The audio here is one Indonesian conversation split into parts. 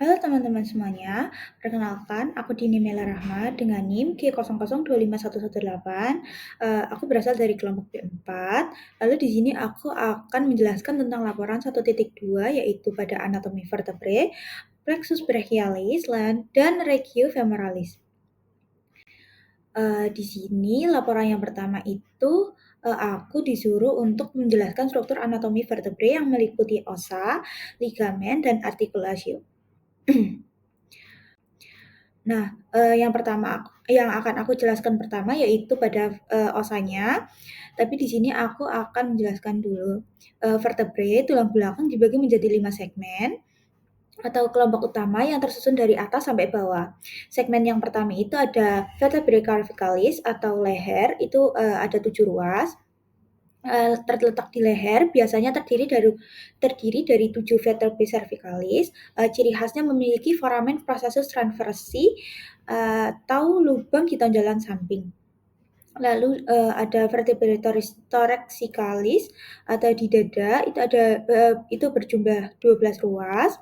Halo teman-teman semuanya, perkenalkan aku Dini Mela Rahma dengan NIM K00251118. Aku berasal dari kelompok B4. Lalu di sini aku akan menjelaskan tentang laporan 1.2 yaitu pada anatomi vertebrae, plexus brachialis, dan regio femoralis. Di sini laporan yang pertama itu aku disuruh untuk menjelaskan struktur anatomi vertebrae yang meliputi osa, ligamen, dan artikulasi. Nah, yang akan aku jelaskan pertama yaitu pada osanya. Tapi di sini aku akan menjelaskan dulu vertebrae tulang belakang dibagi menjadi 5 segmen atau kelompok utama yang tersusun dari atas sampai bawah. Segmen yang pertama itu ada vertebrae cervicalis atau leher, itu ada 7 ruas. Terletak di leher, biasanya terdiri dari 7 vertebrae cervicalis. Ciri khasnya memiliki foramen processus transversi atau lubang di tonjolan samping. Lalu ada vertebrae thoracicalis atau di dada, itu berjumlah 12 ruas.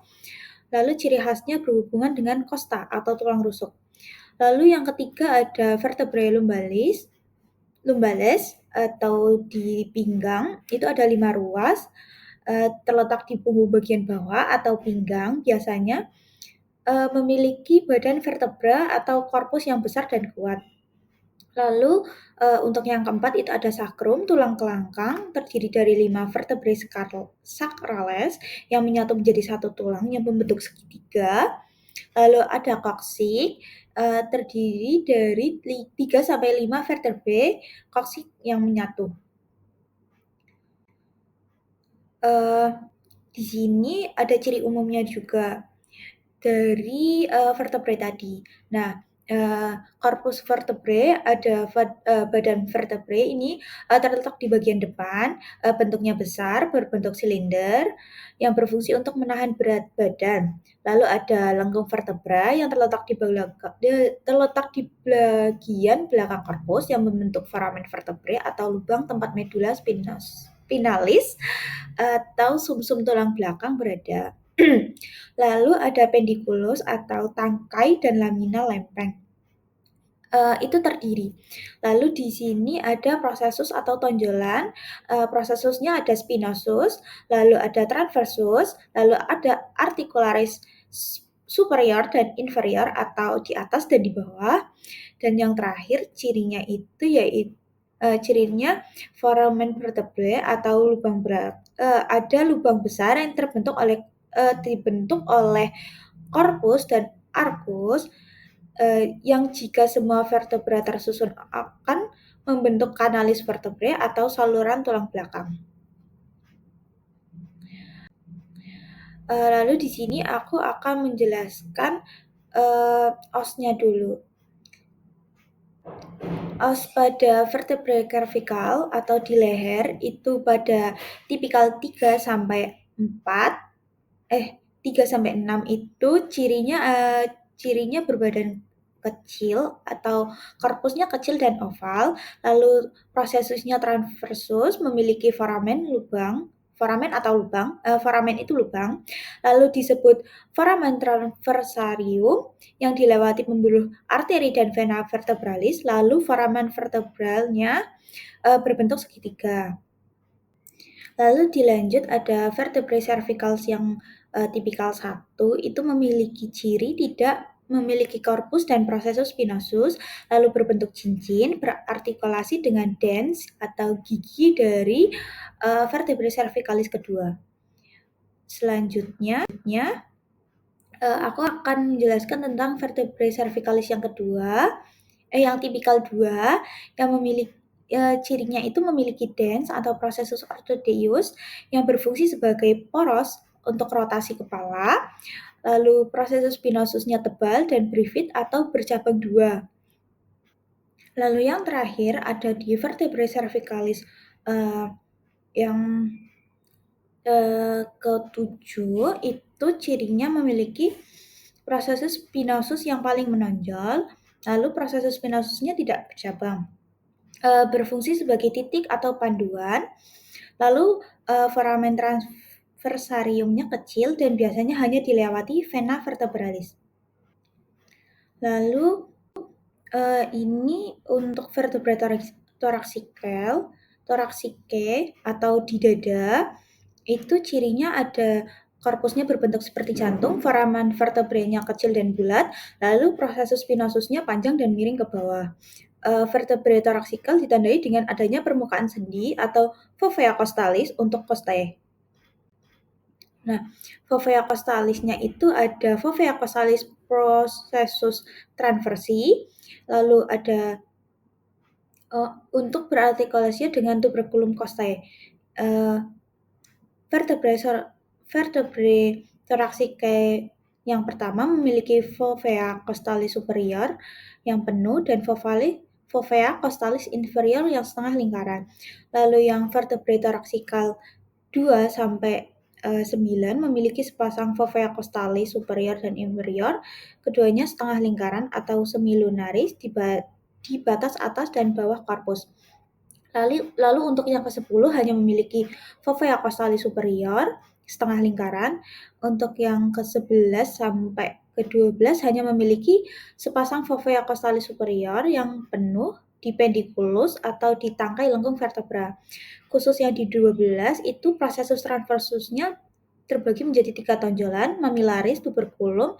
Lalu ciri khasnya berhubungan dengan costa atau tulang rusuk. Lalu yang ketiga ada vertebrae lumbales atau di pinggang, itu ada 5 ruas, terletak di punggung bagian bawah atau pinggang, biasanya memiliki badan vertebra atau korpus yang besar dan kuat. Lalu untuk yang keempat itu ada sacrum, tulang kelangkang, terdiri dari 5 vertebrae sacrales yang menyatu menjadi satu tulang yang membentuk segitiga. Lalu ada coccyx, terdiri dari 3-5 vertebrae coccyx yang menyatu. Di sini ada ciri umumnya juga dari vertebrae tadi. Nah, corpus vertebrae ada badan vertebrae ini terletak di bagian depan, bentuknya besar, berbentuk silinder yang berfungsi untuk menahan berat badan. Lalu ada lengkung vertebra yang terletak di bagian belakang korpus yang membentuk foramen vertebrae atau lubang tempat medula spinalis atau sumsum tulang belakang berada. Lalu ada pendiculus atau tangkai dan lamina lempeng. Itu terdiri. Lalu di sini ada processus atau tonjolan. Processusnya ada spinosus, lalu ada transversus, lalu ada articularis superior dan inferior atau di atas dan di bawah. Dan yang terakhir cirinya itu yaitu cirinya foramen vertebrae atau ada lubang besar yang dibentuk oleh korpus dan arkus, yang jika semua vertebra tersusun akan membentuk kanalis vertebrae atau saluran tulang belakang. Lalu di sini aku akan menjelaskan osnya dulu. Os pada vertebrae cervical atau di leher itu pada tipikal 3 sampai 6 itu cirinya berbadan kecil atau korpusnya kecil dan oval, lalu prosesusnya transversus, memiliki foramen itu lubang, lalu disebut foramen transversarium yang dilewati pembuluh arteri dan vena vertebralis, lalu foramen vertebralnya berbentuk segitiga. Lalu dilanjut ada vertebrae cervicals yang tipikal 1 itu memiliki ciri tidak memiliki korpus dan processus spinosus, lalu berbentuk cincin, berartikulasi dengan dens atau gigi dari vertebrae cervicalis kedua. Selanjutnya, aku akan menjelaskan tentang vertebrae cervicalis yang kedua, yang tipikal 2, yang memiliki cirinya itu memiliki dens atau processus orthodeus yang berfungsi sebagai poros untuk rotasi kepala, lalu processus spinosusnya tebal dan brifid atau bercabang 2. Lalu yang terakhir ada di vertebrae cervicalis yang ketujuh itu cirinya memiliki processus spinosus yang paling menonjol, lalu processus spinosusnya tidak bercabang. Berfungsi sebagai titik atau panduan, lalu foramen versariumnya kecil dan biasanya hanya dilewati vena vertebralis. Lalu ini untuk vertebrae thoracicae atau di dada, itu cirinya ada korpusnya berbentuk seperti jantung, foramen vertebrenya kecil dan bulat, lalu processus spinosusnya panjang dan miring ke bawah. Vertebrae thoracical ditandai dengan adanya permukaan sendi atau fovea costalis untuk costae. Nah, fovea costalisnya itu ada fovea costalis processus transversi, lalu ada untuk berartikulasi dengan tuberculum costae. Vertebrae thoracicae yang pertama memiliki fovea costalis superior yang penuh dan fovea costalis inferior yang setengah lingkaran. Lalu yang vertebrae thoracical 2 sampai 9 memiliki sepasang fovea costalis superior dan inferior, keduanya setengah lingkaran atau semilunaris di batas atas dan bawah korpus. Lalu untuk yang ke-10 hanya memiliki fovea costalis superior setengah lingkaran. Untuk yang ke-11 sampai ke-12 hanya memiliki sepasang fovea costalis superior yang penuh di pendiculus atau di tangkai lengkung vertebra. Khusus yang di 12 itu processus transversusnya terbagi menjadi 3 tonjolan, mamillaris, tuberculum,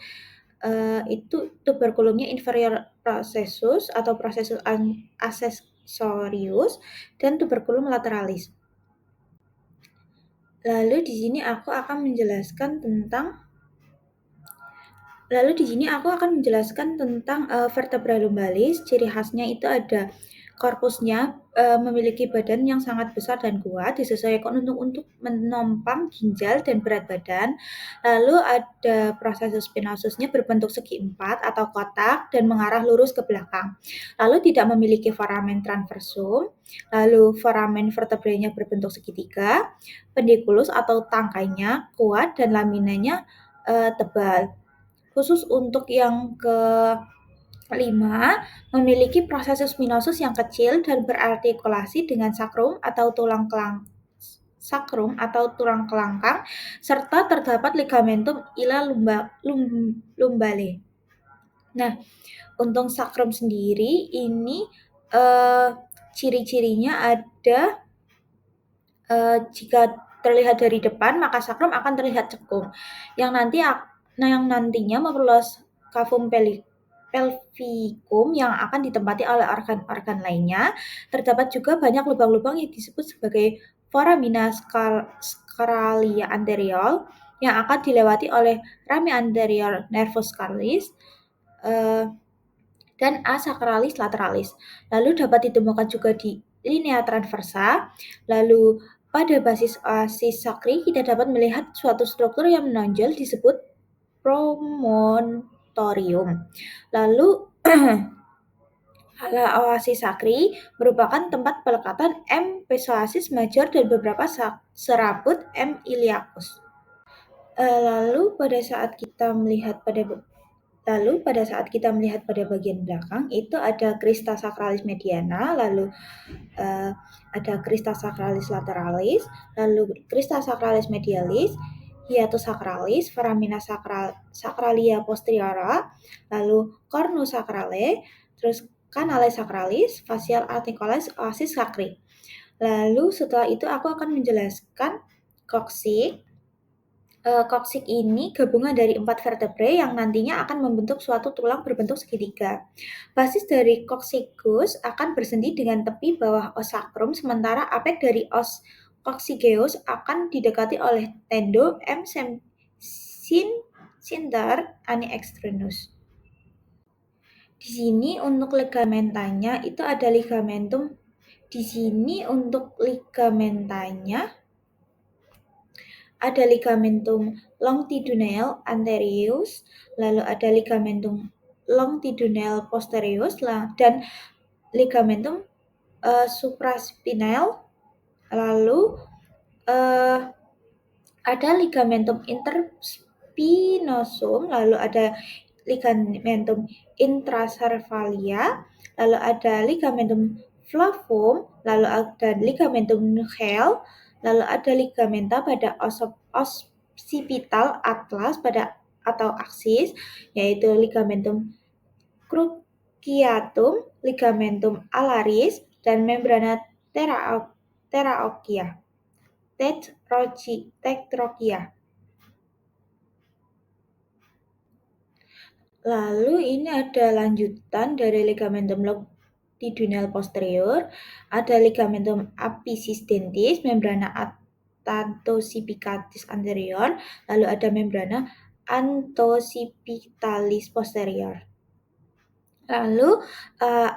itu tuberculumnya inferior processus atau processus accessorius dan tuberculum lateralis. Lalu di sini aku akan menjelaskan tentang vertebra lumbalis. Ciri khasnya itu ada korpusnya memiliki badan yang sangat besar dan kuat, disesuaikan untuk menopang ginjal dan berat badan. Lalu ada processus spinosusnya berbentuk segi empat atau kotak dan mengarah lurus ke belakang. Lalu tidak memiliki foramen transversum. Lalu foramen vertebranya berbentuk segitiga, pendiculus atau tangkainya kuat dan laminanya tebal. Khusus untuk yang ke-5, memiliki processus spinosus yang kecil dan berartikulasi dengan sakrum atau tulang kelangkang, serta terdapat ligamentum ila lumbale. Nah, untuk sakrum sendiri ini ciri-cirinya ada jika terlihat dari depan maka sakrum akan terlihat cekung yang nantinya memperluas cavum pelvicum yang akan ditempati oleh organ-organ lainnya. Terdapat juga banyak lubang-lubang yang disebut sebagai foramina sacralia anterior yang akan dilewati oleh rami anterior nervus sacralis dan A sacralis lateralis. Lalu dapat ditemukan juga di linea transversa. Lalu pada basis oasis sacri kita dapat melihat suatu struktur yang menonjol disebut promontorium. Lalu oasis sacri merupakan tempat pelekatan M. pesoasis major dan beberapa serabut M. iliacus. Lalu pada saat kita melihat pada bagian belakang itu ada crista sacralis mediana, lalu ada crista sacralis lateralis, lalu crista sacralis medialis, hiatus sacralis, foramina sacralia posteriora, lalu cornus sacrale, terus canale sacralis, facial articularis, oasis sacri. Lalu setelah itu aku akan menjelaskan coccyx. Coccyx ini gabungan dari 4 vertebrae yang nantinya akan membentuk suatu tulang berbentuk segitiga. Basis dari coccygus akan bersendi dengan tepi bawah os sacrum, sementara apek dari os coccygeus akan didekati oleh tendo M. cinder ani externus. Di sini untuk ligamentanya itu ada ligamentum. Di sini untuk ligamentanya ada ligamentum longitudinal anterius, lalu ada ligamentum longitudinal posterius dan ligamentum supraspinal, lalu ada ligamentum interspinosum, lalu ada ligamentum intracervalia, lalu ada ligamentum flavum, lalu ada ligamentum nuchal, Lalu ada ligamenta pada occipital atlas pada atau aksis, yaitu ligamentum cruciatum, ligamentum alaris, dan membrana tetrachia. Lalu ini ada lanjutan dari ligamentum longitudinal posterior, ada ligamentum apicus dentis, membrana antoocipitalis anterior, lalu ada membrana antoccipitalis posterior. Lalu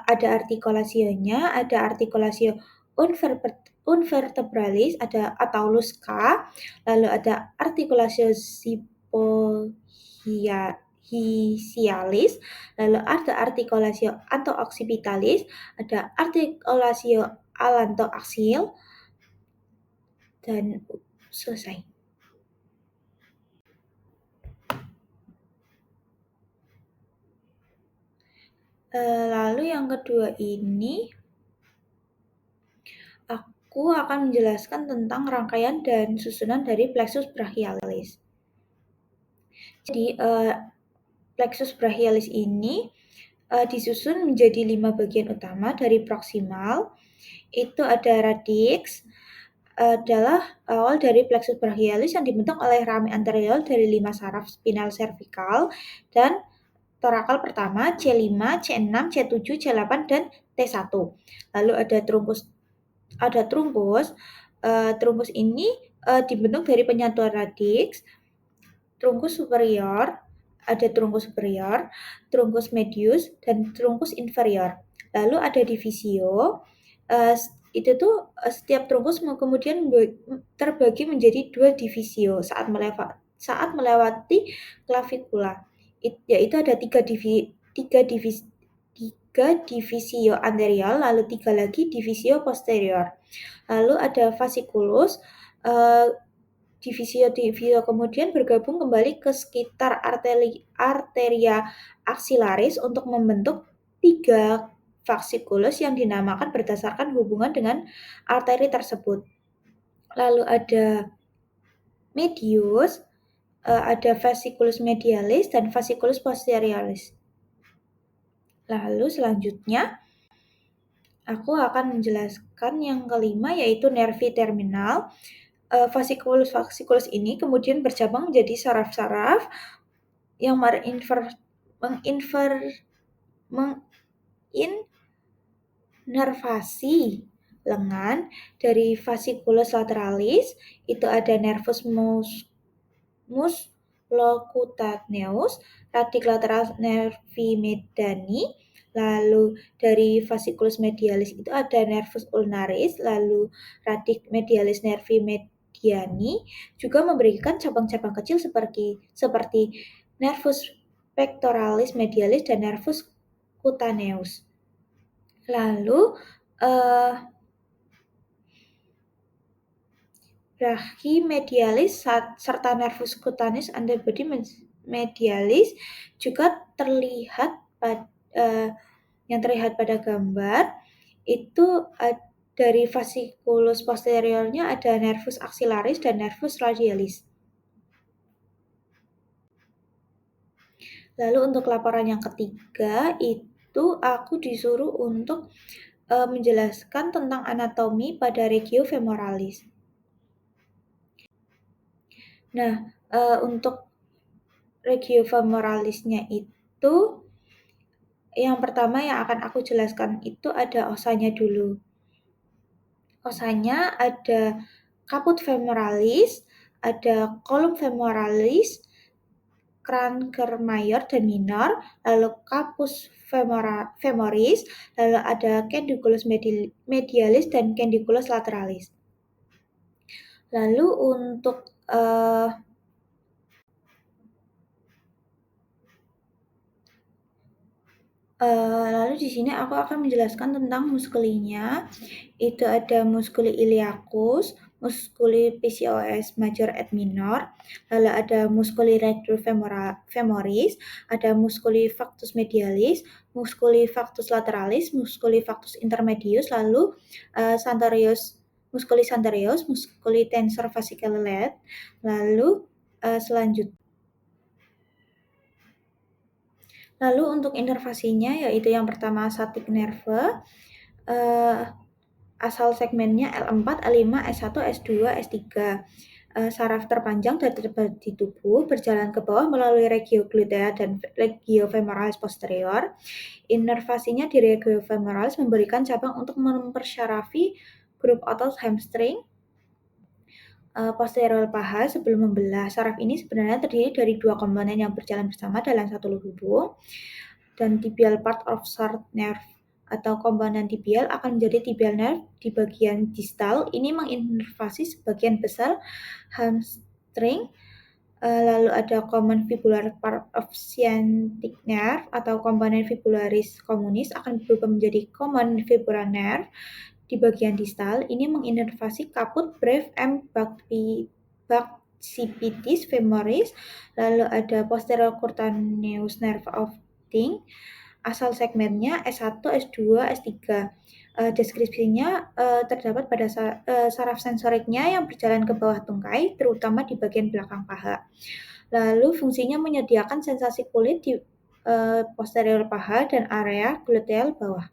ada artikulasionya, ada artikulasio unvertebralis, ada atau LUSCA, lalu ada artikulasio zipohysialis, lalu ada artikulasio antooccipitalis, ada artikulasio alantoaksil, dan selesai. Lalu yang kedua ini aku akan menjelaskan tentang rangkaian dan susunan dari plexus brachialis. Jadi plexus brachialis ini disusun menjadi 5 bagian utama. Dari proksimal itu ada radix, adalah awal dari plexus brachialis yang dibentuk oleh rami anterior dari 5 saraf spinal cervical dan torakal pertama, C5, C6, C7, C8, dan T1. Lalu ada truncus. Truncus ini dibentuk dari penyatuan radix, truncus superior, ada truncus superior, truncus medius, dan truncus inferior. Lalu ada divisio, itu tuh setiap truncus kemudian terbagi menjadi 2 divisio saat melewati clavikula. Yaitu ada 3 divisio anterior, lalu 3 lagi divisio posterior. Lalu ada fasciculus, divisio kemudian bergabung kembali ke sekitar arteria axillaris untuk membentuk 3 fasciculus yang dinamakan berdasarkan hubungan dengan arteri tersebut. Lalu ada medius, ada fasciculus medialis dan fasciculus posteriorus. Lalu selanjutnya aku akan menjelaskan yang kelima, yaitu nervi terminal. Fasciculus ini kemudian bercabang menjadi saraf-saraf yang menginervasi lengan. Dari fasciculus lateralis itu ada nervus musculocutaneus, radix lateral nervi medani. Lalu dari fasciculus medialis itu ada nervus ulnaris, lalu radix medialis nervi mediani, juga memberikan cabang-cabang kecil seperti nervus pectoralis medialis dan nervus cutaneus. Lalu brachymedialis serta nervus cutaneus antibody medialis juga terlihat yang terlihat pada gambar itu dari fasciculus posteriornya ada nervus axillaris dan nervus radialis. Lalu untuk laporan yang ketiga itu aku disuruh untuk menjelaskan tentang anatomi pada regio femoralis. Nah, untuk regio femoralisnya itu yang pertama yang akan aku jelaskan itu ada osanya dulu. Osanya ada caput femoralis, ada column femoralis, Kranker mayor dan minor, lalu capus femoris, lalu ada candiculus medialis dan candiculus lateralis. Lalu untuk lalu di sini aku akan menjelaskan tentang muskulinya. Itu ada musculi iliacus, musculi PCOS major et minor, lalu ada musculi rectus femoris, ada musculi factus medialis, musculi factus lateralis, musculi factus intermedius, lalu Santorius musculi anterior, musculi tensor fasciculate. Lalu Lalu untuk inervasinya yaitu yang pertama sciatic nerve, asal segmennya L4, L5, S1, S2, S3. Saraf terpanjang dan terberat di tubuh berjalan ke bawah melalui regio glutea dan regio femoralis posterior. Inervasinya di regio femoralis memberikan cabang untuk mempersyarafi grup otot hamstring posterior paha sebelum membelah. Saraf ini sebenarnya terdiri dari dua komponen yang berjalan bersama dalam satu lubung, dan tibial part of short nerve atau komponen tibial akan menjadi tibial nerve di bagian distal. Ini menginervasi sebagian besar hamstring. Lalu ada common fibular part of sciatic nerve atau komponen fibularis communis akan berubah menjadi common fibular nerve di bagian distal. Ini menginervasi caput breve and baccipitis femoris. Lalu ada posterior cutaneous nerve of Ting, asal segmennya S1, S2, S3. Deskripsinya terdapat pada saraf sensoriknya yang berjalan ke bawah tungkai, terutama di bagian belakang paha. Lalu fungsinya menyediakan sensasi kulit di posterior paha dan area gluteal bawah.